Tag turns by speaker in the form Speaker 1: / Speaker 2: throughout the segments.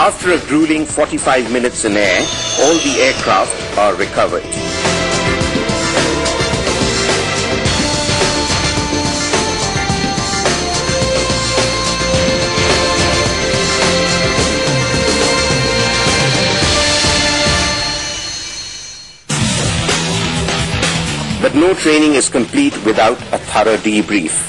Speaker 1: After a grueling 45 minutes in air, all the aircraft are recovered. But no training is complete without a thorough debrief.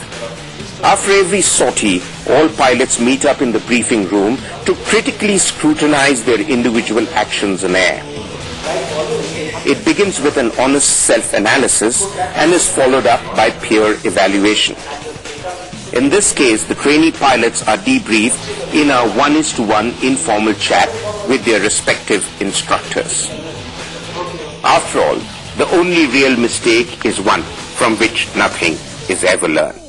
Speaker 1: After every sortie, all pilots meet up in the briefing room to critically scrutinize their individual actions in air. It begins with an honest self-analysis and is followed up by peer evaluation. In this case, the trainee pilots are debriefed in a 1:1 informal chat with their respective instructors. After all, the only real mistake is one from which nothing is ever learned.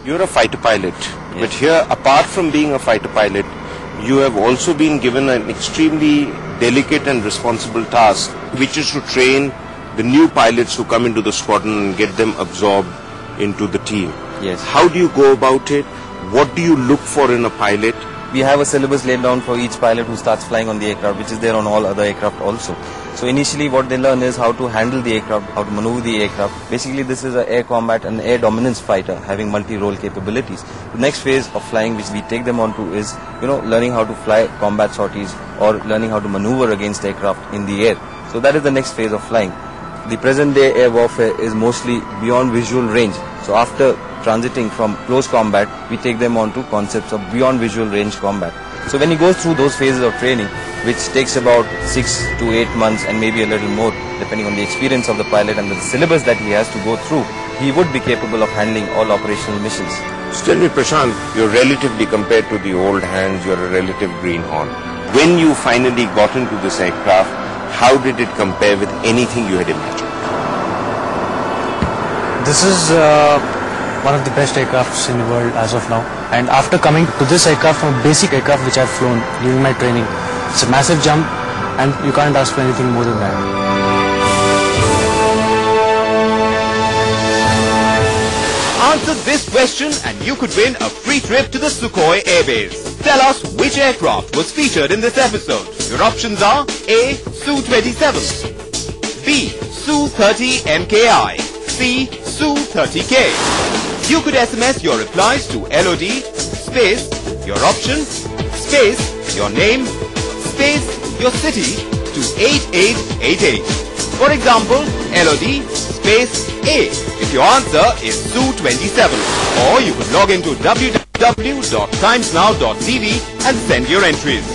Speaker 1: You're a fighter pilot, but here, apart from being a fighter pilot, you have also been given an extremely delicate and responsible task, which is to train the new pilots who come into the squadron and get them absorbed into the team.
Speaker 2: Yes.
Speaker 1: How do you go about it? What do you look for in a pilot?
Speaker 2: We have a syllabus laid down for each pilot who starts flying on the aircraft, which is there on all other aircraft also. So initially what they learn is how to handle the aircraft, how to maneuver the aircraft. Basically this is an air combat and air dominance fighter having multi-role capabilities. The next phase of flying which we take them on to is, learning how to fly combat sorties or learning how to maneuver against aircraft in the air. So that is the next phase of flying. The present day air warfare is mostly beyond visual range. So after transiting from close combat, we take them on to concepts of beyond visual range combat. So when he goes through those phases of training, which takes about 6 to 8 months and maybe a little more, depending on the experience of the pilot and the syllabus that he has to go through, he would be capable of handling all operational missions.
Speaker 1: So tell me, Prashant, you're relatively, compared to the old hands, you're a relative greenhorn. When you finally got into this aircraft, how did it compare with anything you had imagined?
Speaker 3: This is one of the best aircrafts in the world as of now. And after coming to this aircraft from a basic aircraft which I've flown during my training, it's a massive jump and you can't ask for anything more than that.
Speaker 4: Answer this question and you could win a free trip to the Sukhoi Airbase. Tell us which aircraft was featured in this episode. Your options are A. Su-27, B. Su-30 MKI, C. Su-30K. You could SMS your replies to LOD, space, your option, space, your name, space, your city to 8888. For example, LOD, space, A if your answer is Su-27. Or you could log into www.timesnow.tv and send your entries.